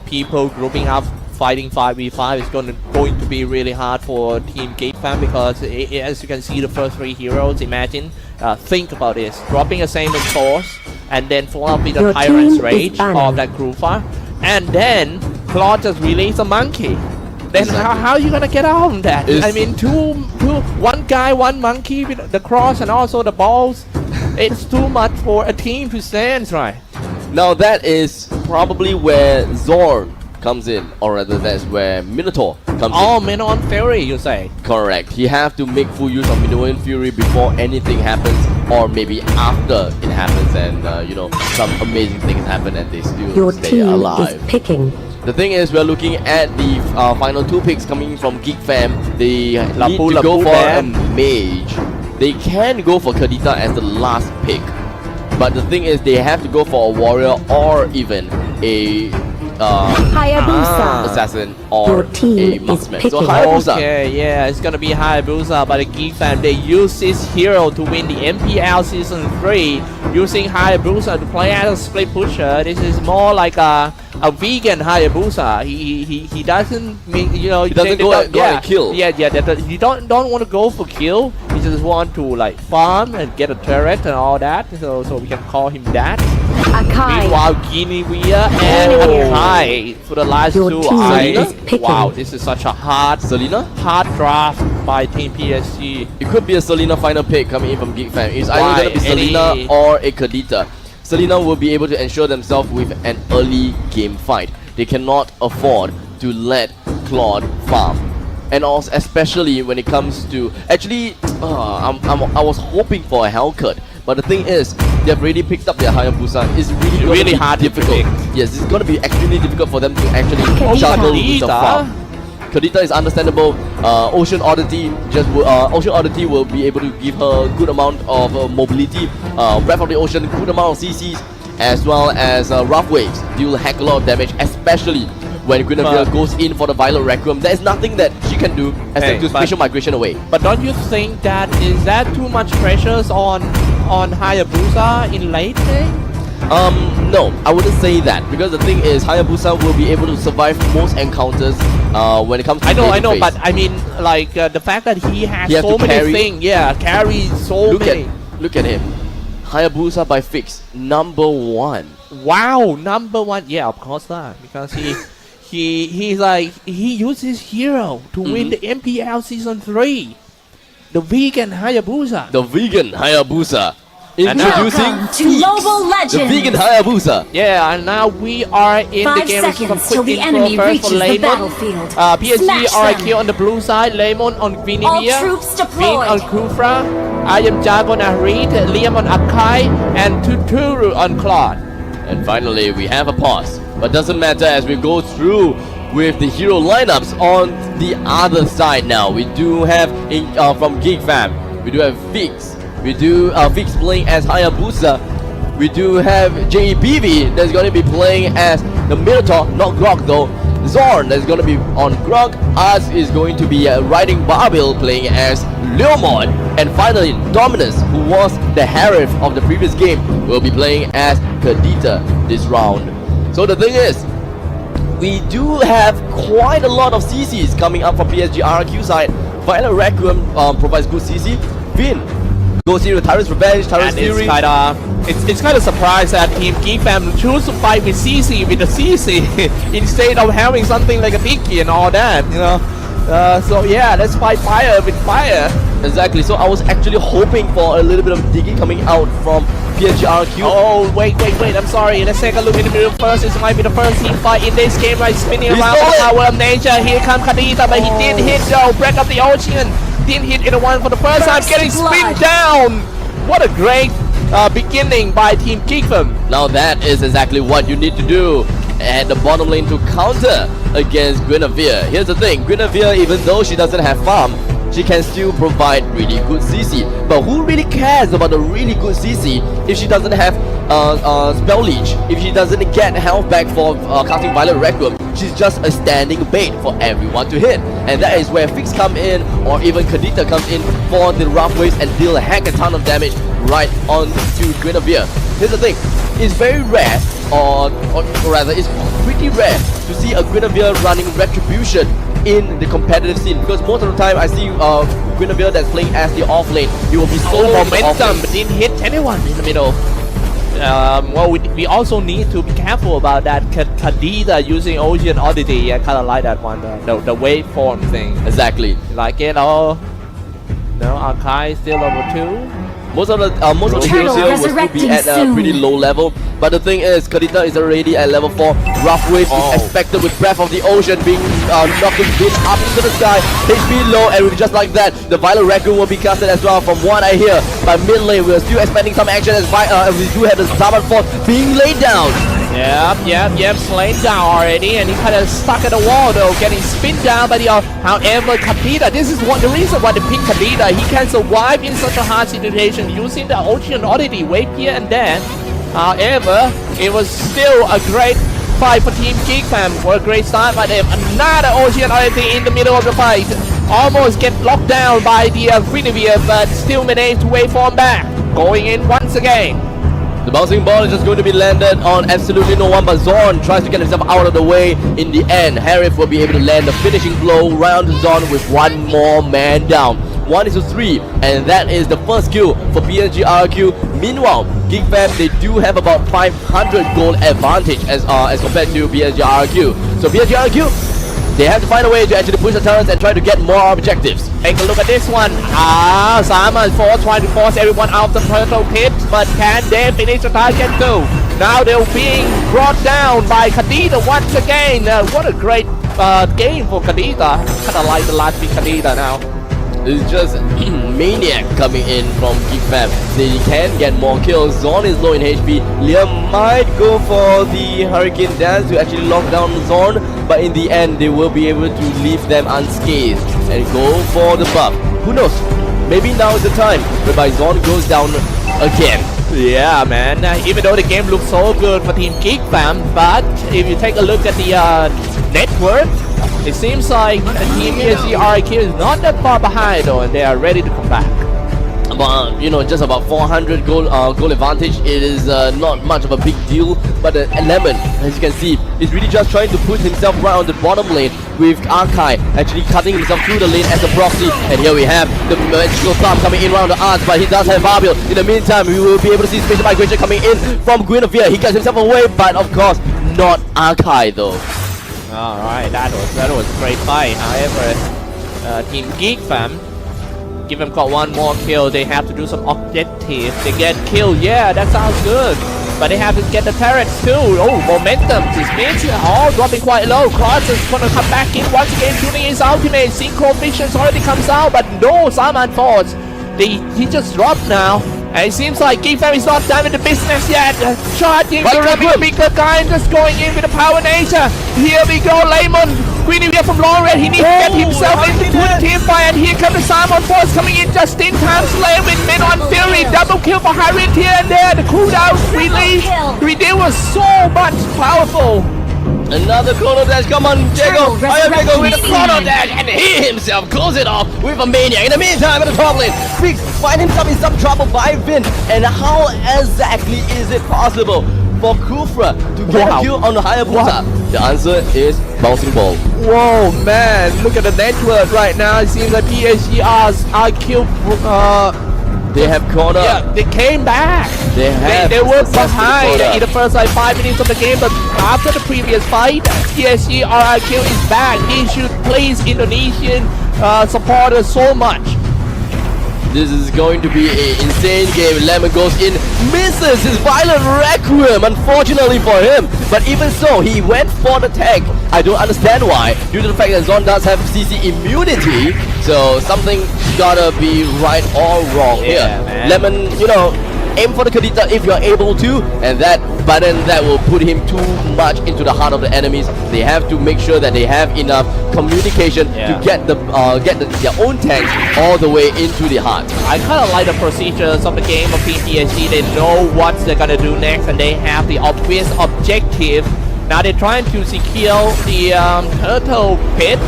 people grouping up fighting 5v5 is going to be really hard for Team Geek fan because as you can see the first 3 heroes, imagine, think about this, dropping a Saiyan Force and then follow up with the Tyrant's Rage of that Groover, and then Claude just release a monkey. Then how are you gonna get out of that? I mean, one guy, one monkey with the cross and also the balls. It's too much for a team to stand, right? Now that is probably where Zorn comes in, or rather that's where Minotaur comes in. Oh, Minotaur Fury, you say? Correct. He have to make full use of Minotaur Fury before anything happens, or maybe after it happens, and you know, some amazing things happen and they still stay alive. Is picking. The thing is, we're looking at the final 2 picks coming from Geek Fam. They need to go for a mage. They can go for Kadita as the last pick, but the thing is, they have to go for a warrior or even a assassin or a marksman. So Hayabusa. Okay, yeah, it's gonna be Hayabusa, but the Geek Fam, they use this hero to win the MPL Season 3, using Hayabusa to play as a split pusher. This is more like a vegan Hayabusa. He doesn't mean, you know, he doesn't go and kill. Yeah, he don't want to go for kill. He just want to like farm and get a turret and all that. So we can call him that. Meanwhile, Guinevere and Akai for the last 2 eyes. Wow, this is such a hard draft by Team PSG. It could be a Selena final pick coming in from Geek Fam. It's either going to be Selena or a Kadita. Selena will be able to ensure themselves with an early game fight. They cannot afford to let Claude farm. And also, especially when it comes to... Actually, I was hoping for a Hellcut. But the thing is, they've already picked up their Hayabusa. It's really hard, difficult. Yes, it's going to be extremely difficult for them to actually juggle with the farm. Kadita is understandable. Ocean Oddity will be able to give her a good amount of mobility. Breath of the Ocean, good amount of CCs, as well as Rough Waves. They will hack a lot of damage, especially when Guinevere goes in for the Violet Requiem. There is nothing that she can do except to spatial migration away. But don't you think that is that too much pressures on Hayabusa in late game? No, I wouldn't say that, because the thing is, Hayabusa will be able to survive most encounters when it comes to I know, but I mean, like the fact that he has so many things, carry so many. Look at him, Hayabusa by fix, number 1. Wow, number 1. Yeah, of course not, because he uses hero to win the MPL Season 3. The vegan Hayabusa. The vegan Hayabusa. Introducing Global Legends. The vegan Hayabusa. Yeah, and now we are in the game. 5 seconds till the enemy reaches the battlefield. Psg.Rrq on the blue side, Lemon on Guinevere, all troops deployed. on Kufra, Ayam, Jago on Reed, Liam on Akai, and Tuturu on Claude. And finally, we have a pause. But doesn't matter as we go through with the hero lineups on the other side now. We do have, from Geek Fam, we do have Fix. We do Fix playing as Hayabusa. We do have JBV that's going to be playing as the Minotaur, not Grog though. Zorn that's going to be on Grog. Us is going to be riding Barbil playing as Leomon. And finally, Dominus, who was the Harif of the previous game, will be playing as Kadita this round. So the thing is, we do have quite a lot of CCs coming up from Psg.Rrq side. Violet Requiem provides good CC. Vin goes here with Tyrant's Revenge, Tyrant's Fury. It's kind of surprised that Team Geek Fam choose to fight with CC with the CC instead of having something like a Dicky and all that, you know. So yeah, let's fight fire with fire. Exactly. So I was actually hoping for a little bit of Diggy coming out from Psg.Rrq. Oh wait, I'm sorry. Let's take a look in the middle first. This might be the first team fight in this game, right? Spinning around with the power of nature. Here comes Kadita, but he did hit though. Break up the ocean. Didn't hit anyone for the first time. Getting spin down. What a great beginning by Team Geek Fam. Now that is exactly what you need to do at the bottom lane to counter against Guinevere. Here's the thing, Guinevere, even though she doesn't have farm, she can still provide really good CC. But who really cares about the really good CC if she doesn't have spell leech, if she doesn't get health back for casting Violet Requiem? She's just a standing bait for everyone to hit. And that is where Fix come in, or even Kadita comes in for the Rough Waves and deal a heck a ton of damage right onto Guinevere. Here's the thing, it's very rare, or rather it's pretty rare to see a Guinevere running Retribution in the competitive scene, because most of the time I see Guinevere that's playing as the off lane. He will be so momentum, but didn't hit anyone in the middle. Well, we also need to be careful about that Khadija using Ocean Oddity. I kind of like that one, the waveform thing. Exactly. Like it all. No, Archive still over 2. Most of the heroes here will still be at a pretty low level, but the thing is, Khadija is already at level 4. Rough Wave is expected with Breath of the Ocean being knocked a bit up into the sky. HP low, and just like that, the Violet Raccoon will be casted as well. From what I hear, by mid lane, we are still expecting some action as we do have the Zaman Force being laid down. Yep, slain down already, and he kind of stuck at the wall though, getting spin down by the however, Khadija, this is the reason why they pick Khadija. He can survive in such a hard situation using the Ocean Oddity wave here and there. However, it was still a great fight for Team Geek fam. For a great start by them. Another Ocean Oddity in the middle of the fight. Almost get locked down by the Guinevere, but still managed to waveform back. Going in once again. The bouncing ball is just going to be landed on absolutely no one, but Zorn tries to get himself out of the way. In the end, Harif will be able to land the finishing blow right onto Zorn with one more man down. 1-3, and that is the first kill for Psg.Rrq. Meanwhile, Geek fam, they do have about 500 gold advantage as compared to Psg.Rrq. So Psg.Rrq, they have to find a way to actually push the turrets and try to get more objectives. Take a look at this one. Zaman Force trying to force everyone out of the turtle pit, but can they finish the target too? Now they're being brought down by Khadija once again. What a great game for Khadija. Kind of like the last big Khadija now. It's just Maniac coming in from Geek fam. They can get more kills. Zorn is low in HP. Liam might go for the Hurricane Dance to actually lock down Zorn, but in the end they will be able to leave them unscathed and go for the buff. Who knows? Maybe now is the time whereby Zorn goes down again. Yeah, man. Even though the game looks so good for Team Geek fam, but if you take a look at the network, it seems like Team Psg.Rrq is not that far behind though, and they are ready to come back. But you know, just about 400 goal advantage. It is not much of a big deal. But Lemon, as you can see, is really just trying to put himself right on the bottom lane, with Archive actually cutting himself through the lane as a proxy. And here we have the magical thumb coming in around the arts, but he does have Barbil. In the meantime, we will be able to see spatial migration coming in from Guinevere. He gets himself away, but of course not Archive though. Alright, that was a great fight. However, Team Geek fam, give them got one more kill. They have to do some objectives. They get killed. Yeah, that sounds good. But they have to get the turrets too. Oh, momentum. This means all dropping quite low. Cross is gonna come back in once again, shooting his ultimate. Synchro Visions already comes out, but no Zaman Force. He just dropped now. And it seems like Geek fam is not done with the business yet. Charging the bigger guy and just going in with the power nature. Here we go, Lemon. Guinevere from long range. He needs to get himself into the team fight. And here comes the Simon Force coming in just in time. Slay with men on Fury. Double kill for Harriet here and there. The cooldown release. It was so much powerful. Another chrono dash, come on, Jago! Ayam Jago with a chrono dash, and he himself close it off with a Maniac. In the meantime, at the top lane, Fix find himself in some trouble by Vin. And how exactly is it possible for Kufra to get a kill on the Hayabusa? The answer is bouncing ball. Whoa, man! Look at the network right now. It seems like Psg.Rrq they have corner. Yeah, they came back. They were behind in the first like 5 minutes of the game, but after the previous fight, Psg.Rrq is back. He should please Indonesian supporters so much. This is going to be an insane game. Lemon goes in, misses his Violet Requiem, unfortunately for him. But even so, he went for the tag. I don't understand why, due to the fact that Zorn does have CC immunity. So something gotta be right or wrong here. Man. Lemon, you know, aim for the Khadija if you're able to, and that button that will put him too much into the heart of the enemies. They have to make sure that they have enough communication to get their own tanks all the way into the heart. I kind of like the procedures of the game of Psg. They know what they're gonna do next, and they have the obvious objective. Now they're trying to secure the turtle pit.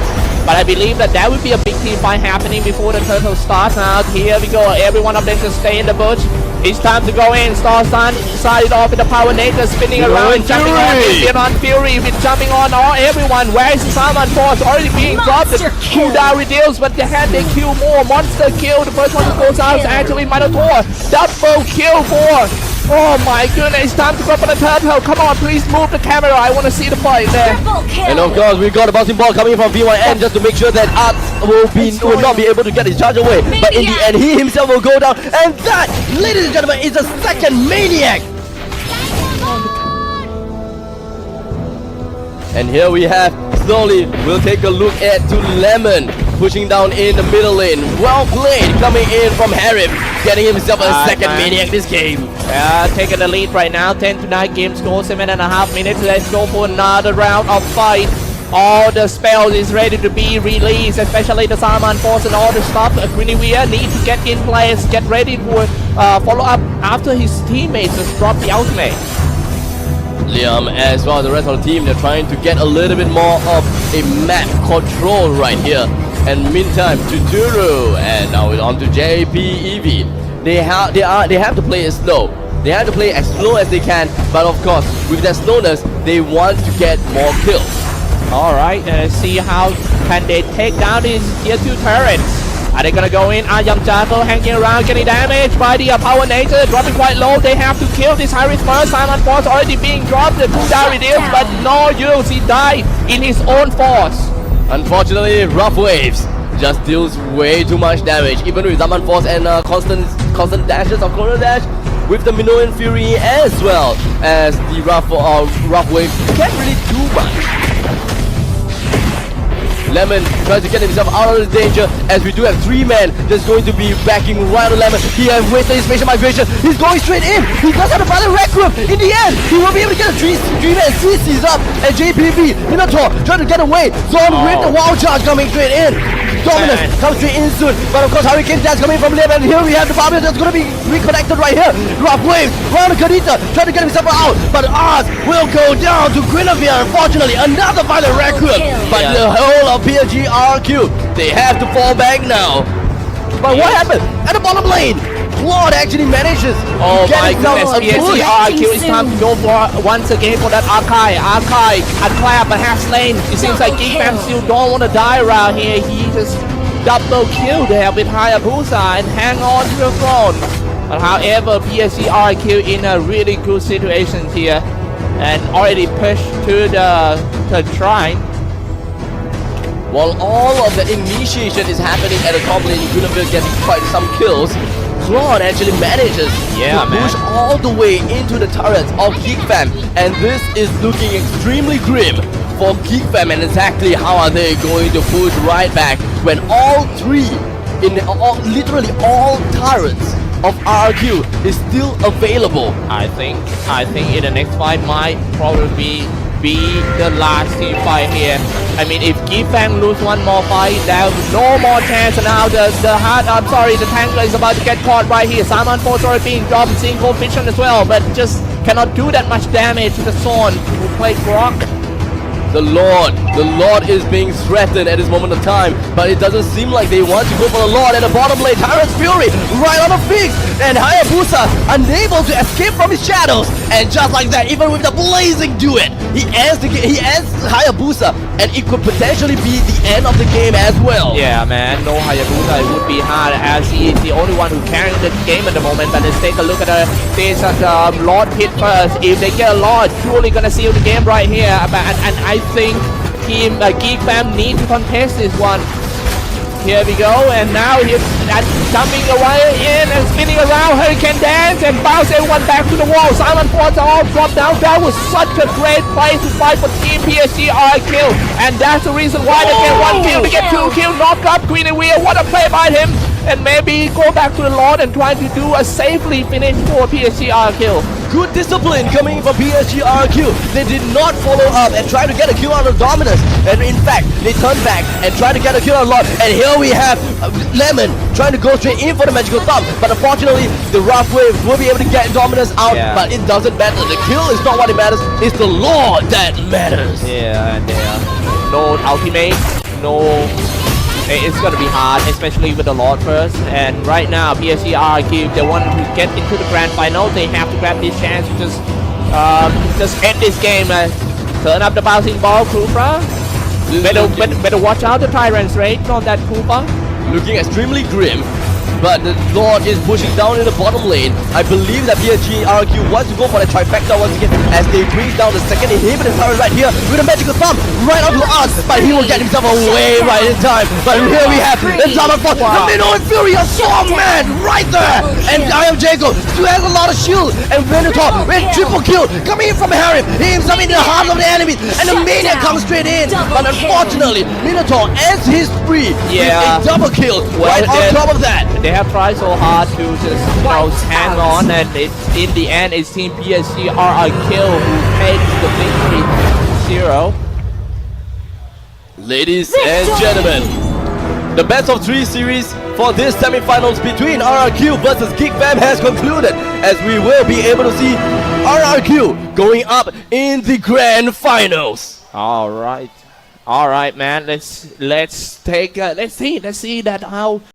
But I believe that there will be a big team fight happening before the turtle starts. Now here we go. Every one of them just stay in the bush. It's time to go in. Star Sun started off with the power nature, spinning around, jumping on Beyond Fury with jumping on all everyone. Where is the Salmon Force already being dropped? The cooldown reduced, but they kill more. Monster kill. The first one to go out is actually Minotaur. Double kill for. Oh my goodness, it's time to go for the turtle. Come on, please move the camera. I want to see the fight there. And of course, we got a bouncing ball coming from VYN just to make sure that Art will not be able to get his charge away. But in the end, he himself will go down. And that, ladies and gentlemen, is the second Maniac. And here we have, slowly, we'll take a look at to Lemon. Pushing down in the middle lane. Well played, coming in from Harif. Getting himself a second Maniac this game. Taking the lead right now. 10-9 game score, 7.5 minutes. Let's go for another round of fight. All the spells is ready to be released, especially the Salmon Force and all the stuff. Guinevere need to get in place, get ready for follow up after his teammates just drop the ultimate. Liam as well as the rest of the team, they're trying to get a little bit more of a map control right here. And meantime, Tuturu, and now it's on to JPEV. They have to play it slow. They have to play as slow as they can, but of course, with that slowness, they want to get more kills. Alright, let's see how can they take down these tier 2 turrets. Are they gonna go in? Ayam Jago hanging around, getting damaged by the power nature, dropping quite low. They have to kill this Iris first. Salmon Force already being dropped. The cooldown reduced, but no use. He died in his own force. Unfortunately, Rough Waves just deals way too much damage, even with Salmon Force and constant dashes of Chrono Dash. With the Minoan Fury as well as the Rough Wave, can't really do much. Lemon tries to get himself out of the danger as we do have 3 men that's going to be backing right on Lemon. He has wasted his spatial migration. He's going straight in. He does have a final Rrq. In the end, he will be able to get a 3-man CC's up at JPV. Minotaur trying to get away. Zone with the wild charge coming straight in. Dominus comes straight in soon. But of course, Hurricane Dash coming from Lemon. And here we have the Barbarian that's going to be reconnected right here. Rough Waves round the Kadita trying to get himself out. But ours will go down to Guinevere. Unfortunately, another final Rrq. But the whole of Psg.Rrq, they have to fall back now. But what happened at the bottom lane? Claude actually manages. Oh my goodness, Psg.Rrq is time to go for once again for that Archive, a clap, a half lane. It seems like Geek fam still don't want to die around here. He just double killed there with Hayabusa and hang on to the throne. But however, Psg.Rrq in a really good situation here and already pushed to the shrine. While all of the initiation is happening at the top lane, Guinevere getting quite some kills. Claude actually manages to push all the way into the turrets of Geek fam, and this is looking extremely grim for Geek fam. And exactly how are they going to push right back when all 3, literally all turrets of RRQ is still available? I think in the next fight might probably be the last team fight here. I mean, if Geek fam lose one more fight, there's no more chance. And now the Tangler is about to get caught right here. Salmon Force already being dropped, seeing Cold Vision as well, but just cannot do that much damage to the Zorn who played Rock. The Lord is being threatened at this moment of time, but it doesn't seem like they want to go for the Lord. At the bottom lane, Tyrant's Fury right on the fix, and Hayabusa unable to escape from his shadows. And just like that, even with the blazing duet, he ends Hayabusa, and it could potentially be the end of the game as well. Yeah, man, no Hayabusa, it would be hard as he is the only one who carrying the game at the moment. But let's take a look at this Lord pit first. If they get a Lord, surely gonna seal the game right here. And I think team Geek fam need to contest this one. Here we go, and now he's jumping away in and spinning around. Hurricane Dance and bounce everyone back to the wall. Salmon Force all dropped down. That was such a great play to fight for Team Psg.Rrq, and that's the reason why they get 1 kill, they get 2 kills, knock up Guinevere. What a play by him, and maybe go back to the Lord and try to do a safely finish for Psg.Rrq. Good discipline coming from Psg.Rrq. They did not follow up and try to get a kill out of Dominus. And in fact, they turned back and tried to get a kill out of Lord. And here we have Lemon trying to go straight in for the magical thumb. But unfortunately, the Rough Wave will be able to get Dominus out. Yeah. But it doesn't matter. The kill is not what it matters. It's the Lord that matters. Yeah, and no ultimate. no, it's gonna be hard, especially with the Lord first. And right now, Psg.Rrq, if they want to get into the grand final, they have to grab this chance to just end this game. Turn up the bouncing ball, Koopa. Better watch out the Tyrant's rate on that Koopa. Looking extremely grim. But the Lord is pushing down in the bottom lane. I believe that Psg.Rrq wants to go for the trifecta once again as they bring down the second inhibitor turret right here with a magical thumb right onto us. But he will get himself away right in time. But here we have the Summer Force, the Minnow and Fury, a strong man right there. And Ayam Jago still has a lot of shield. And Bntu with triple kill coming in from Harry. He himself in the heart of the enemies. And the Maniac comes straight in. But unfortunately, Bntu ends his spree with a double kill right on top of that. They have tried so hard to just hang on, and in the end it's Team Psg.Rrq who takes the victory 0. Ladies and gentlemen, the best of 3 series for this semi-finals between RRQ versus Geek Fam has concluded, as we will be able to see RRQ going up in the grand finals. All right, man. Let's see that how